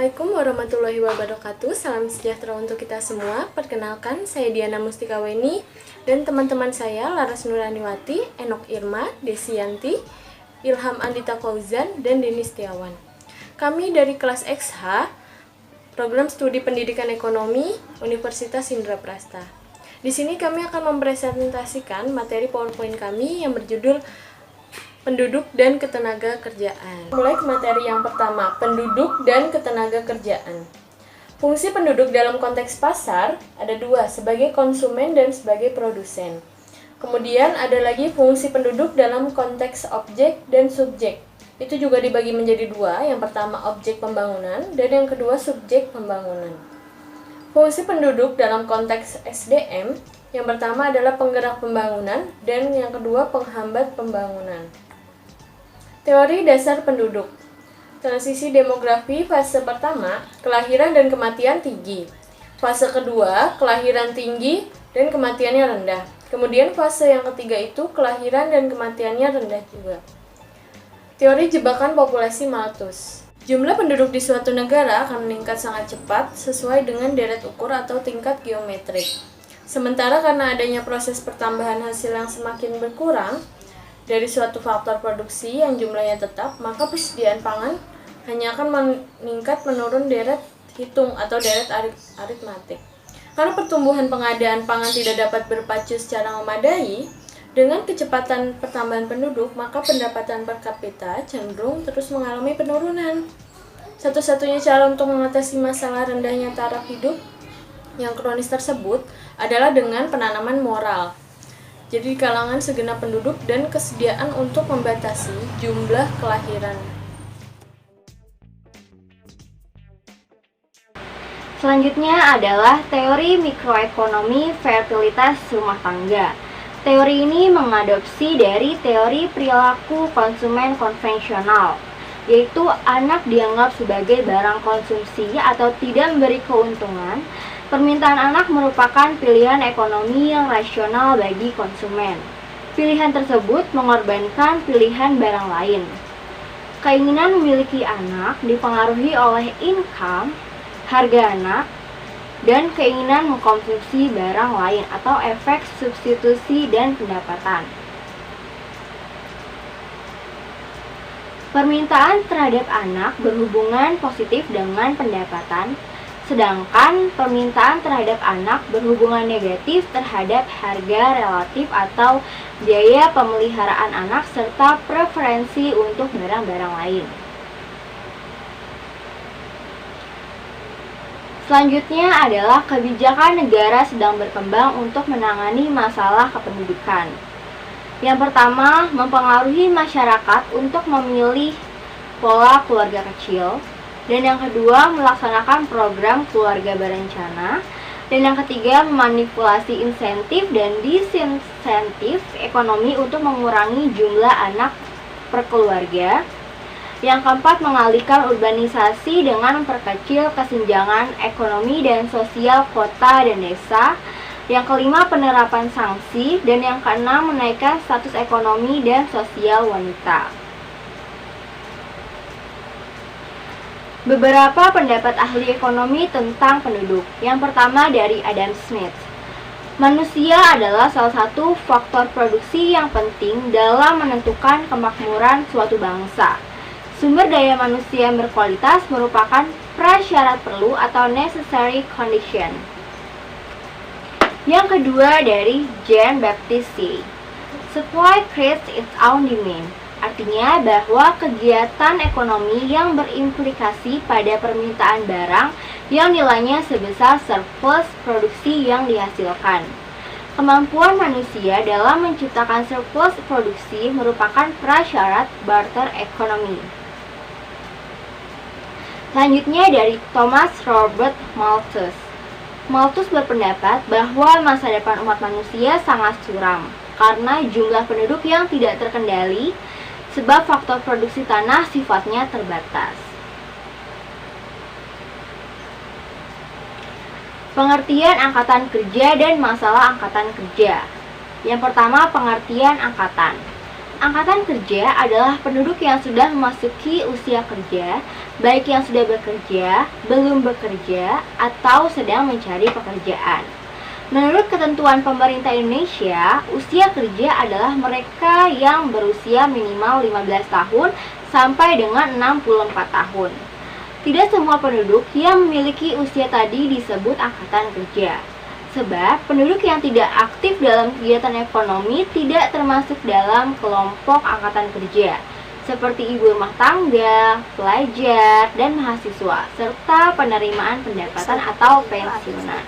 Assalamualaikum warahmatullahi wabarakatuh. Salam sejahtera untuk kita semua. Perkenalkan, saya Diana Mustikaweni dan teman-teman saya Laras Nuraniwati, Enok Irma, Desianti, Ilham Andita Fauzan, dan Denis Setiawan. Kami dari kelas XH, Program Studi Pendidikan Ekonomi, Universitas Indraprasta. Di sini kami akan mempresentasikan materi PowerPoint kami yang berjudul Penduduk dan Ketenaga Kerjaan. Mulai ke materi yang pertama, penduduk dan ketenaga kerjaan. Fungsi penduduk dalam konteks pasar ada dua, sebagai konsumen dan sebagai produsen. Kemudian ada lagi fungsi penduduk dalam konteks objek dan subjek. Itu juga dibagi menjadi dua, yang pertama objek pembangunan dan yang kedua subjek pembangunan. Fungsi penduduk dalam konteks SDM, yang pertama adalah penggerak pembangunan dan yang kedua penghambat pembangunan. Teori dasar penduduk. Transisi demografi fase pertama, kelahiran dan kematian tinggi. Fase kedua, kelahiran tinggi dan kematiannya rendah. Kemudian fase yang ketiga itu kelahiran dan kematiannya rendah juga. Teori jebakan populasi Malthus. Jumlah penduduk di suatu negara akan meningkat sangat cepat sesuai dengan deret ukur atau tingkat geometrik. Sementara karena adanya proses pertambahan hasil yang semakin berkurang dari suatu faktor produksi yang jumlahnya tetap, maka persediaan pangan hanya akan meningkat menurun deret hitung atau deret aritmatik. Karena pertumbuhan pengadaan pangan tidak dapat berpacu secara memadai dengan kecepatan pertambahan penduduk, maka pendapatan per kapita cenderung terus mengalami penurunan. Satu-satunya cara untuk mengatasi masalah rendahnya taraf hidup yang kronis tersebut adalah dengan penanaman moral. Jadi di kalangan segenap penduduk dan kesediaan untuk membatasi jumlah kelahiran. Selanjutnya adalah teori mikroekonomi fertilitas rumah tangga. Teori ini mengadopsi dari teori perilaku konsumen konvensional, yaitu anak dianggap sebagai barang konsumsi atau tidak memberi keuntungan. Permintaan anak merupakan pilihan ekonomi yang rasional bagi konsumen. Pilihan tersebut mengorbankan pilihan barang lain. Keinginan memiliki anak dipengaruhi oleh income, harga anak, dan keinginan mengkonsumsi barang lain atau efek substitusi dan pendapatan. Permintaan terhadap anak berhubungan positif dengan pendapatan, sedangkan permintaan terhadap anak berhubungan negatif terhadap harga relatif atau biaya pemeliharaan anak serta preferensi untuk barang-barang lain. Selanjutnya adalah kebijakan negara sedang berkembang untuk menangani masalah kependudukan. Yang pertama, mempengaruhi masyarakat untuk memilih pola keluarga kecil. Dan yang kedua, melaksanakan program keluarga berencana. Dan yang ketiga, memanipulasi insentif dan disinsentif ekonomi untuk mengurangi jumlah anak per keluarga. Yang keempat, mengalihkan urbanisasi dengan memperkecil kesenjangan ekonomi dan sosial kota dan desa. Yang kelima, penerapan sanksi. Dan yang keenam, menaikkan status ekonomi dan sosial wanita. Beberapa pendapat ahli ekonomi tentang penduduk. Yang pertama dari Adam Smith. Manusia adalah salah satu faktor produksi yang penting dalam menentukan kemakmuran suatu bangsa. Sumber daya manusia yang berkualitas merupakan prasyarat perlu atau necessary condition. Yang kedua dari Jean Baptiste Say. Supply creates its own demand. Artinya bahwa kegiatan ekonomi yang berimplikasi pada permintaan barang yang nilainya sebesar surplus produksi yang dihasilkan. Kemampuan manusia dalam menciptakan surplus produksi merupakan prasyarat barter ekonomi. Selanjutnya dari Thomas Robert Malthus. Malthus berpendapat bahwa masa depan umat manusia sangat suram karena jumlah penduduk yang tidak terkendali sebab faktor produksi tanah sifatnya terbatas. Pengertian angkatan kerja dan masalah angkatan kerja. Yang pertama, pengertian angkatan. Angkatan kerja adalah penduduk yang sudah memasuki usia kerja, baik yang sudah bekerja, belum bekerja, atau sedang mencari pekerjaan. Menurut ketentuan pemerintah Indonesia, usia kerja adalah mereka yang berusia minimal 15 tahun sampai dengan 64 tahun. Tidak semua penduduk yang memiliki usia tadi disebut angkatan kerja. Sebab penduduk yang tidak aktif dalam kegiatan ekonomi tidak termasuk dalam kelompok angkatan kerja, seperti ibu rumah tangga, pelajar, dan mahasiswa, serta penerimaan pendapatan atau pensiunan.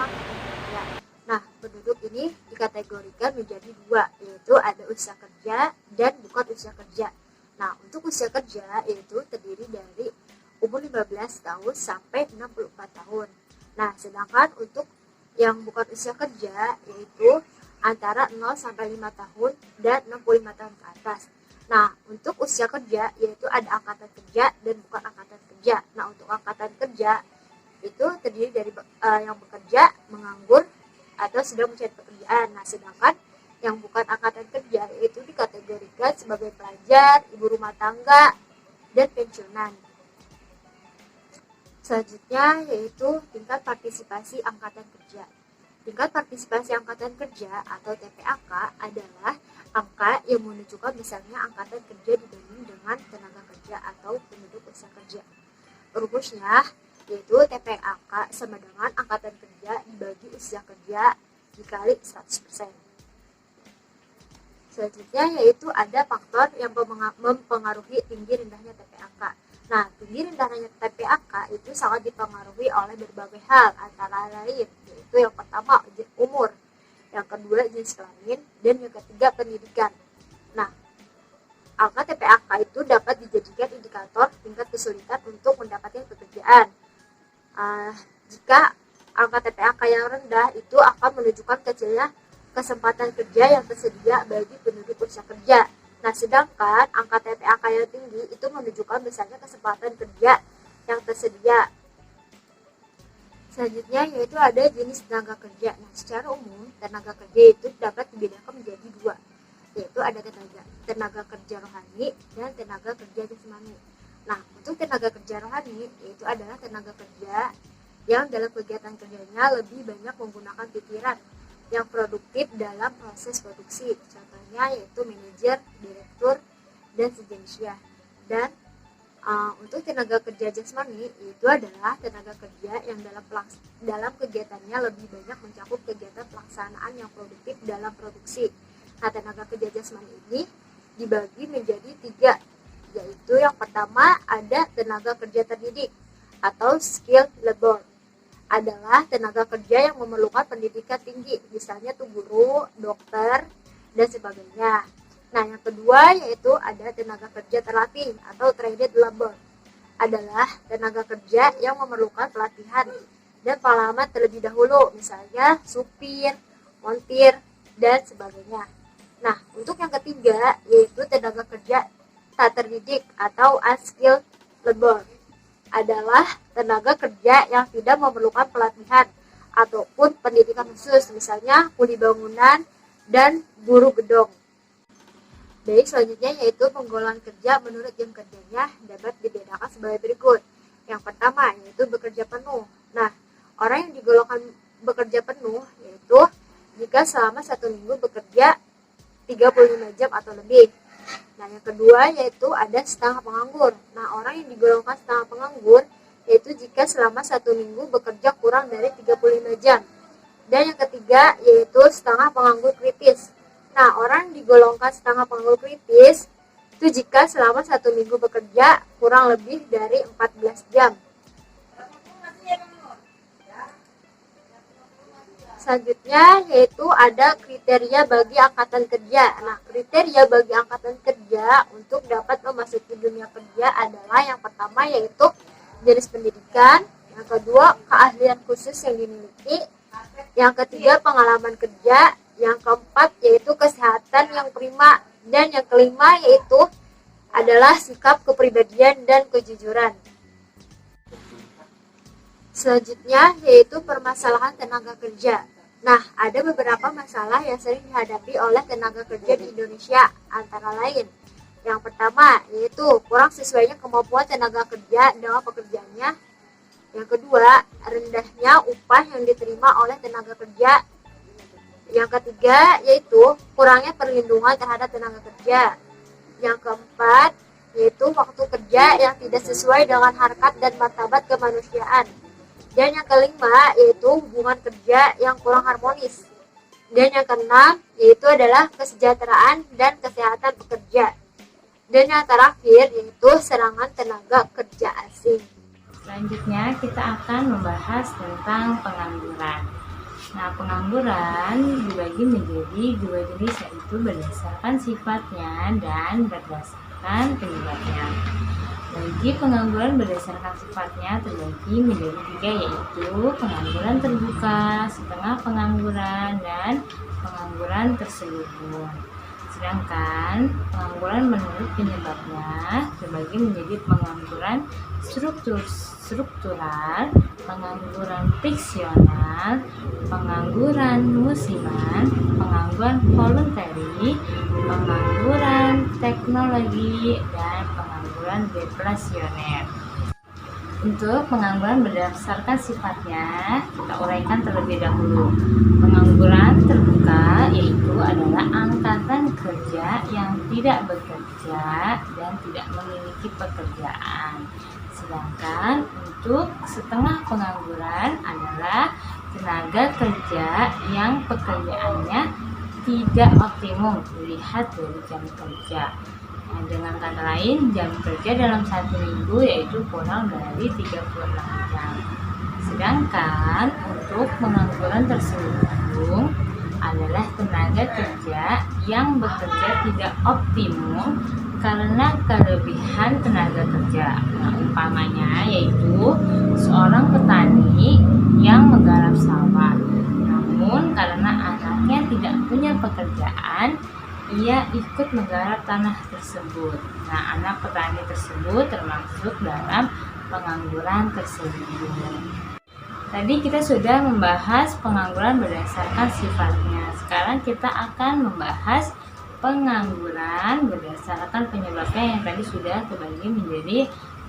Nah, penduduk ini dikategorikan menjadi dua, yaitu ada usia kerja dan bukan usia kerja. Nah, untuk usia kerja yaitu terdiri dari umur 15 tahun sampai 64 tahun. Nah, sedangkan untuk yang bukan usia kerja yaitu antara 0 sampai 5 tahun dan 65 tahun ke atas. Nah, untuk usia kerja yaitu ada angkatan kerja dan bukan angkatan kerja. Nah, untuk angkatan kerja itu terdiri dari yang bekerja, menganggur, atau sedang mencari pekerjaan. Nah, sedangkan yang bukan angkatan kerja yaitu dikategorikan sebagai pelajar, ibu rumah tangga, dan pensiunan. Selanjutnya yaitu tingkat partisipasi angkatan kerja. Tingkat partisipasi angkatan kerja atau TPAK adalah angka yang menunjukkan besarnya angkatan kerja dibanding dengan tenaga kerja atau penduduk usia kerja. Rumusnya yaitu TPAK sama dengan angkatan kerja dibagi usia kerja dikali 100%. Selanjutnya yaitu ada faktor yang mempengaruhi tinggi rendahnya TPAK. Nah, tinggi rendahnya TPAK itu sangat dipengaruhi oleh berbagai hal, antara lain yaitu yang pertama umur, yang kedua jenis kelamin, dan yang ketiga pendidikan. Nah, angka TPAK itu dapat dijadikan indikator tingkat kesulitan untuk mendapatkan pekerjaan. Jika angka TPAK yang rendah itu akan menunjukkan kecilnya kesempatan kerja yang tersedia bagi penduduk usia kerja. Nah, sedangkan angka TPAK yang tinggi itu menunjukkan besarnya kesempatan kerja yang tersedia. Selanjutnya yaitu ada jenis tenaga kerja. Nah, secara umum tenaga kerja itu dapat dibedakan menjadi dua, yaitu ada tenaga kerja rohani dan tenaga kerja jasmani. Nah, untuk tenaga kerja rohani yaitu adalah tenaga kerja yang dalam kegiatan kerjanya lebih banyak menggunakan pikiran yang produktif dalam proses produksi. Contohnya yaitu manajer, direktur, dan sejenisnya. Dan untuk tenaga kerja jasmani itu adalah tenaga kerja yang dalam kegiatannya lebih banyak mencakup kegiatan pelaksanaan yang produktif dalam produksi. Nah, tenaga kerja jasmani ini dibagi menjadi tiga, yaitu yang pertama ada tenaga kerja terdidik atau skilled labor. Adalah tenaga kerja yang memerlukan pendidikan tinggi, misalnya tuh guru, dokter, dan sebagainya. Nah, yang kedua yaitu ada tenaga kerja terlatih atau trained labor. Adalah tenaga kerja yang memerlukan pelatihan dan pengalaman terlebih dahulu, misalnya supir, montir, dan sebagainya. Nah, untuk yang ketiga yaitu tenaga kerja tak terdidik atau unskilled labor. Adalah tenaga kerja yang tidak memerlukan pelatihan ataupun pendidikan khusus, misalnya kuli bangunan dan buruh gedung. Baik, selanjutnya yaitu penggolongan kerja menurut jam kerjanya dapat dibedakan sebagai berikut. Yang pertama yaitu bekerja penuh. Nah, orang yang digolongkan bekerja penuh yaitu jika selama 1 minggu bekerja 35 jam atau lebih. Nah, yang kedua yaitu ada setengah penganggur. Nah, orang yang digolongkan setengah penganggur yaitu jika selama 1 minggu bekerja kurang dari 35 jam. Dan yang ketiga yaitu setengah penganggur kritis. Nah, orang yang digolongkan setengah penganggur kritis itu jika selama 1 minggu bekerja kurang lebih dari 14 jam. Selanjutnya yaitu ada kriteria bagi angkatan kerja. Nah, kriteria bagi angkatan kerja untuk dapat memasuki dunia kerja adalah yang pertama yaitu jenis pendidikan, yang kedua keahlian khusus yang dimiliki, yang ketiga pengalaman kerja, yang keempat yaitu kesehatan yang prima, dan yang kelima yaitu adalah sikap kepribadian dan kejujuran. Selanjutnya yaitu permasalahan tenaga kerja. Nah, ada beberapa masalah yang sering dihadapi oleh tenaga kerja di Indonesia, antara lain. Yang pertama, yaitu kurang sesuainya kemampuan tenaga kerja dengan pekerjaannya. Yang kedua, rendahnya upah yang diterima oleh tenaga kerja. Yang ketiga, yaitu kurangnya perlindungan terhadap tenaga kerja. Yang keempat, yaitu waktu kerja yang tidak sesuai dengan harkat dan martabat kemanusiaan. Dan yang kelima, yaitu hubungan kerja yang kurang harmonis. Dan yang keenam, yaitu adalah kesejahteraan dan kesehatan pekerja. Dan yang terakhir, yaitu serangan tenaga kerja asing. Selanjutnya kita akan membahas tentang pengangguran. Nah, pengangguran dibagi menjadi dua jenis, yaitu berdasarkan sifatnya dan berdasarkan penyebabnya. Bagi pengangguran berdasarkan sifatnya terbagi menjadi tiga, yaitu pengangguran terbuka, setengah pengangguran, dan pengangguran terselubung. Sedangkan pengangguran menurut penyebabnya terbagi menjadi pengangguran struktural, pengangguran friksional, pengangguran musiman, pengangguran voluntary, pengangguran teknologi, dan pengangguran deflasioner. Untuk pengangguran berdasarkan sifatnya, kita uraikan terlebih dahulu. Pengangguran terbuka yaitu adalah angkatan kerja yang tidak bekerja dan tidak memiliki pekerjaan. Sedangkan untuk setengah pengangguran adalah tenaga kerja yang pekerjaannya tidak optimum dilihat dari jam kerja. Nah, dengan kata lain, jam kerja dalam satu minggu yaitu kurang dari 36 jam. Sedangkan untuk pengangguran terselubung adalah tenaga kerja yang bekerja tidak optimum karena kelebihan tenaga kerja. Nah, umpamanya yaitu seorang petani yang menggarap sawah. Namun karena anaknya tidak punya pekerjaan, ia ikut menggarap tanah tersebut. Nah, anak petani tersebut termasuk dalam pengangguran terselubung. Tadi kita sudah membahas pengangguran berdasarkan sifatnya. Sekarang kita akan membahas pengangguran berdasarkan penyebabnya yang tadi sudah terbagi menjadi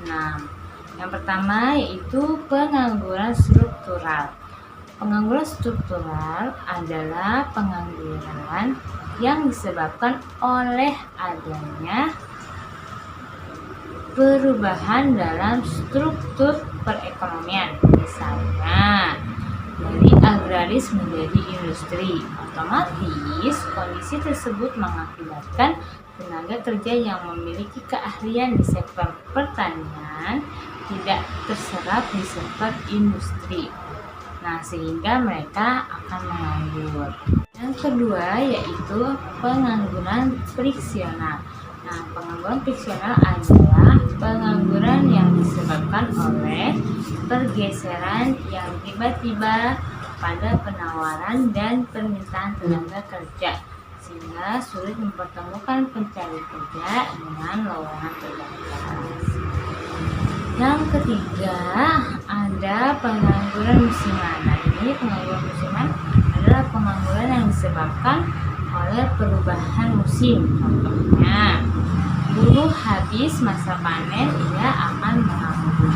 6. Yang pertama yaitu pengangguran struktural. Pengangguran struktural adalah pengangguran yang disebabkan oleh adanya perubahan dalam struktur perekonomian, misalnya dari agraris menjadi industri. Otomatis kondisi tersebut mengakibatkan tenaga kerja yang memiliki keahlian di sektor pertanian tidak terserap di sektor industri. Nah, sehingga mereka akan menganggur. Yang kedua yaitu pengangguran friksional. Nah, pengangguran friksional adalah pengangguran yang disebabkan oleh pergeseran yang tiba-tiba pada penawaran dan permintaan tenaga kerja, sehingga sulit mempertemukan pencari kerja dengan lowongan terbatas. Yang ketiga ada pengangguran musiman. Nah, ini pengangguran musiman adalah pengangguran yang disebabkan oleh perubahan musim. Contohnya, buruh habis masa panen, ia akan menganggur.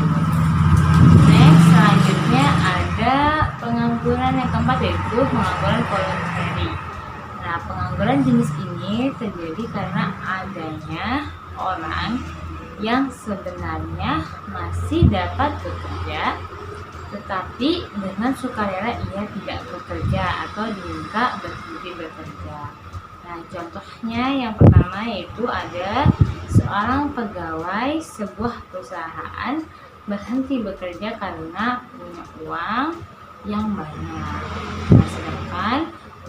Next, selanjutnya ada pengangguran yang keempat yaitu pengangguran voluntary. Nah, pengangguran jenis ini terjadi karena adanya orang yang sebenarnya masih dapat bekerja, tetapi dengan sukarela ia tidak bekerja atau diminta berhenti bekerja. Nah, contohnya yang pertama yaitu ada seorang pegawai sebuah perusahaan berhenti bekerja karena punya uang yang banyak. Nah, sedangkan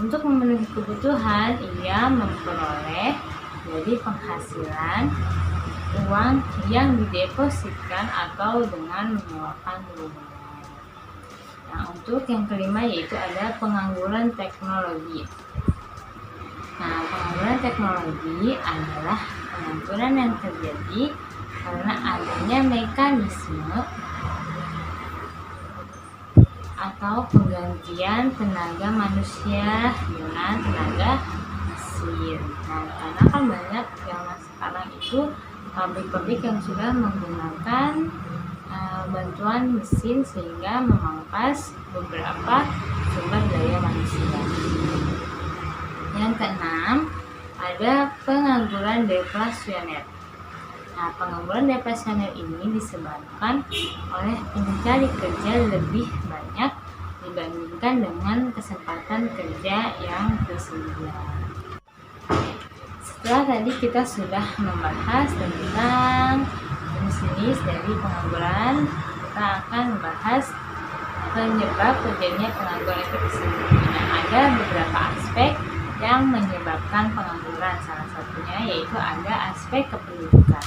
untuk memenuhi kebutuhan ia memperoleh dari penghasilan uang yang didepositkan atau dengan menyewakan rumah. Nah, untuk yang kelima yaitu ada pengangguran teknologi. Nah, pengangguran teknologi adalah pengangguran yang terjadi karena adanya atau penggantian tenaga manusia dengan tenaga mesin. Nah, karena kan banyak yang sekarang itu pabrik-pabrik yang sudah menggunakan bantuan mesin sehingga memangkas beberapa sumber daya manusia. Yang keenam, ada pengangguran deflasioner. Nah, pengangguran deflasioner ini disebabkan oleh pencari kerja lebih banyak dibandingkan dengan kesempatan kerja yang tersedia. Setelah tadi kita sudah membahas tentang jenis-jenis dari pengangguran, kita akan membahas penyebab terjadinya pengangguran itu sendiri. Nah, ada beberapa aspek yang menyebabkan pengangguran. Salah satunya yaitu ada aspek kependudukan.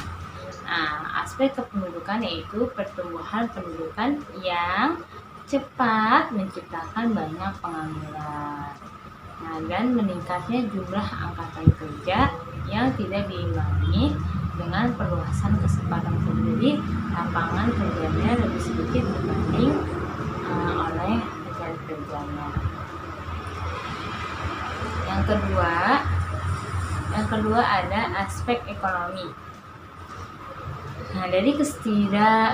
Nah, aspek kependudukan yaitu pertumbuhan pendudukan yang cepat menciptakan banyak pengangguran. Nah, dan meningkatnya jumlah angkatan kerja yang tidak diimbangi dengan perluasan kesempatan kerja. Jadi lapangan kerjanya lebih sedikit dibanding oleh pencari kerjanya. Yang kedua ada aspek ekonomi. Nah, dari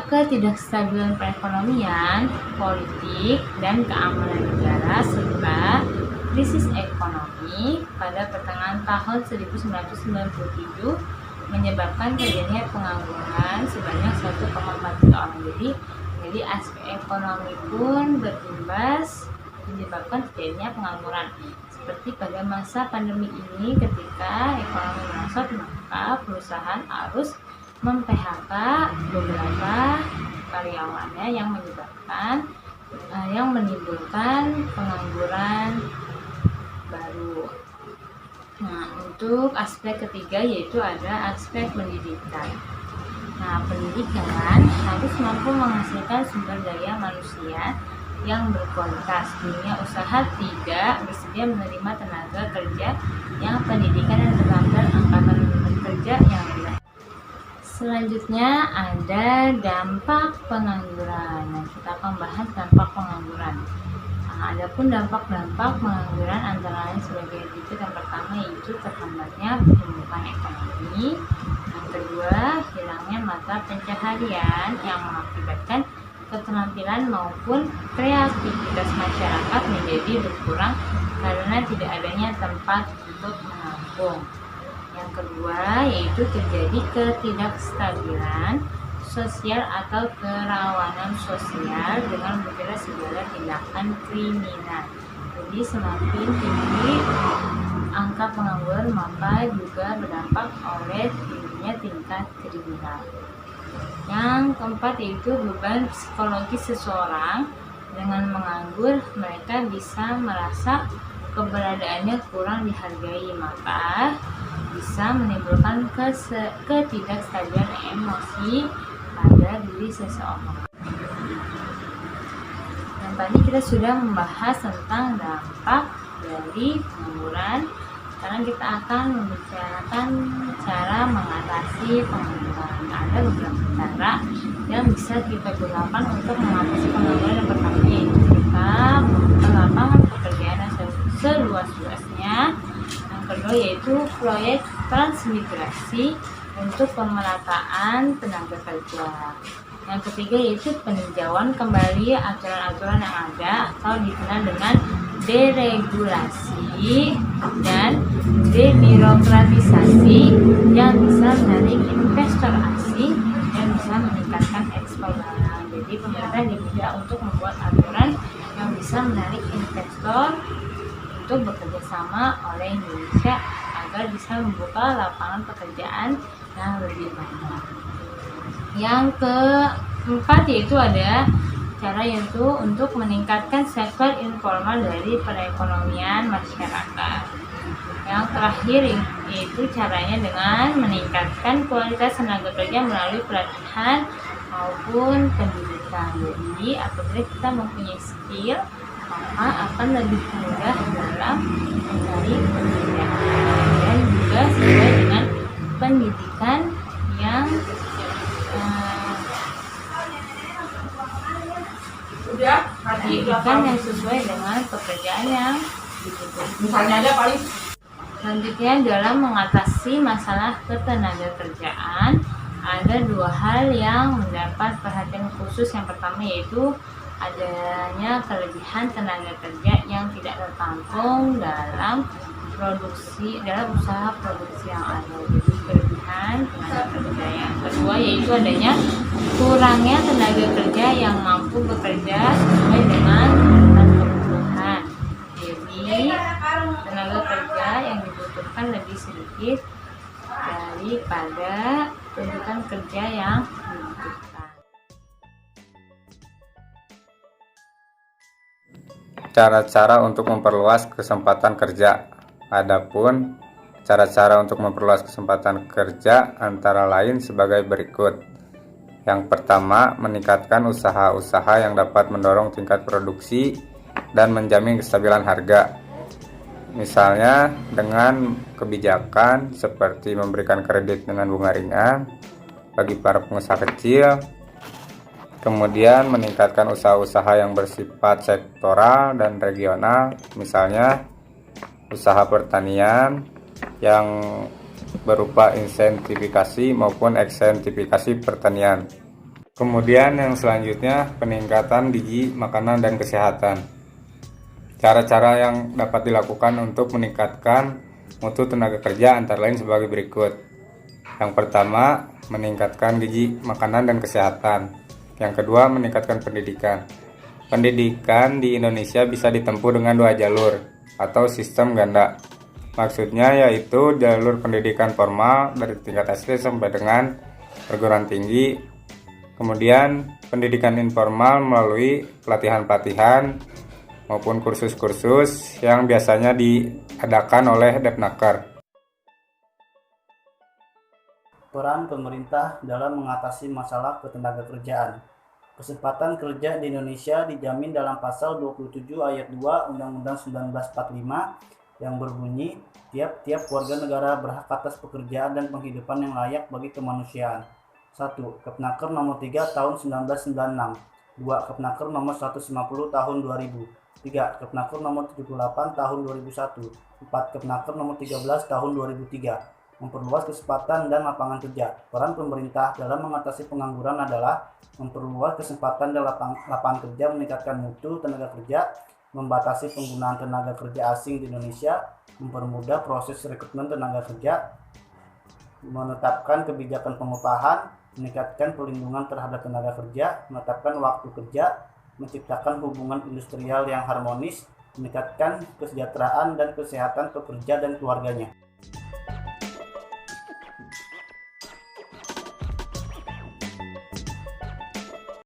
ketidakstabilan perekonomian, politik, dan keamanan negara serta krisis ekonomi pada pertengahan tahun 1997 menyebabkan terjadinya pengangguran sebanyak 1,4 juta orang. Jadi aspek ekonomi pun berimbas menyebabkan terjadinya pengangguran. Seperti pada masa pandemi ini, ketika ekonomi merosot, maka perusahaan harus mem-PHK beberapa karyawannya yang menimbulkan pengangguran baru. Nah, untuk aspek ketiga yaitu ada aspek pendidikan. Nah, pendidikan harus mampu menghasilkan sumber daya manusia yang berkualitas. Dunia usaha tidak bersedia menerima tenaga kerja yang pendidikan dan terampil angkatan kerja yang rendah. Selanjutnya ada dampak pengangguran. Nah, kita akan bahas dampak pengangguran. Nah, adapun dampak-dampak pengangguran antara lain sebagai berikut. Yang pertama yaitu terhambatnya pertumbuhan ekonomi. Yang kedua, hilangnya mata pencaharian yang mengakibatkan keterampilan maupun kreativitas masyarakat menjadi berkurang karena tidak adanya tempat untuk menampung. Yang kedua yaitu terjadi ketidakstabilan sosial atau kerawanan sosial dengan bergerak segala tindakan kriminal. Jadi semakin tinggi angka pengangguran maka juga berdampak oleh tingginya tingkat kriminal. Yang keempat yaitu beban psikologis seseorang. Dengan menganggur, mereka bisa merasa keberadaannya kurang dihargai, maka bisa menimbulkan ketidakstabilan emosi pada diri seseorang. Dan tadi kita sudah membahas tentang dampak dari pengangguran. Sekarang kita akan membicarakan cara mengatasi pengangguran. Ada beberapa cara yang bisa kita gunakan untuk mengatasi pengangguran. Yang pertama yaitu kita membuka lapangan pekerjaan yang seluas-luasnya. Yang kedua yaitu proyek transmigrasi untuk pemerataan tenaga kerja. Yang ketiga yaitu peninjauan kembali aturan-aturan yang ada atau dikenal dengan deregulasi dan debirokratisasi yang bisa menarik investor asing dan bisa meningkatkan ekspor barang. Jadi pemerintah diminta untuk membuat aturan yang bisa menarik investor untuk bekerja sama oleh Indonesia agar bisa membuka lapangan pekerjaan yang lebih banyak. Yang keempat yaitu ada cara yaitu untuk meningkatkan sektor informal dari perekonomian masyarakat. Yang terakhir yaitu caranya dengan meningkatkan kualitas tenaga kerja melalui pelatihan maupun pendidikan. Jadi apabila kita mempunyai skill, maka akan lebih mudah dalam mencari pekerjaan dan juga sesuai dengan pendidikan yang udah pendidikan yang sesuai dengan pekerjaan yang dibutuhkan. Selanjutnya, dalam mengatasi masalah ketenagakerjaan, ada dua hal yang mendapat perhatian khusus. Yang pertama yaitu adanya kelebihan tenaga kerja yang tidak tertampung dalam usaha produksi yang ada. Jadi kelebihan tenaga kerja. Yang kedua yaitu adanya kurangnya tenaga kerja yang mampu bekerja sesuai dengan kebutuhan. Jadi tenaga kerja yang dibutuhkan lebih sedikit daripada tuntutan kerja yang dibutuhkan. Cara-cara untuk memperluas kesempatan kerja. Adapun cara-cara untuk memperluas kesempatan kerja antara lain sebagai berikut. Yang pertama, meningkatkan usaha-usaha yang dapat mendorong tingkat produksi dan menjamin kestabilan harga. Misalnya dengan kebijakan seperti memberikan kredit dengan bunga ringan bagi para pengusaha kecil. Kemudian meningkatkan usaha-usaha yang bersifat sektoral dan regional, misalnya usaha pertanian yang berupa insentifikasi maupun eksentifikasi pertanian. Kemudian yang selanjutnya, peningkatan gizi makanan dan kesehatan. Cara-cara yang dapat dilakukan untuk meningkatkan mutu tenaga kerja antara lain sebagai berikut. Yang pertama, meningkatkan gizi makanan dan kesehatan. Yang kedua, meningkatkan pendidikan. Pendidikan di Indonesia bisa ditempuh dengan dua jalur atau sistem ganda. Maksudnya yaitu jalur pendidikan formal dari tingkat SD sampai dengan perguruan tinggi. Kemudian pendidikan informal melalui pelatihan-pelatihan maupun kursus-kursus yang biasanya diadakan oleh Depnaker. Peran pemerintah dalam mengatasi masalah ketenagakerjaan. Kesempatan kerja di Indonesia dijamin dalam pasal 27 ayat 2 Undang-Undang 1945 yang berbunyi, tiap-tiap warga negara berhak atas pekerjaan dan penghidupan yang layak bagi kemanusiaan. 1. Kepnaker nomor 3 tahun 1996. 2. Kepnaker nomor 150 tahun 2000. 3. Kepnaker nomor 78 tahun 2001. 4. Kepnaker nomor 13 tahun 2003. Memperluas kesempatan dan lapangan kerja. Peran pemerintah dalam mengatasi pengangguran adalah memperluas kesempatan dan lapangan kerja, meningkatkan mutu tenaga kerja, membatasi penggunaan tenaga kerja asing di Indonesia, mempermudah proses rekrutmen tenaga kerja, menetapkan kebijakan pengupahan, meningkatkan perlindungan terhadap tenaga kerja, menetapkan waktu kerja, menciptakan hubungan industrial yang harmonis, meningkatkan kesejahteraan dan kesehatan pekerja dan keluarganya.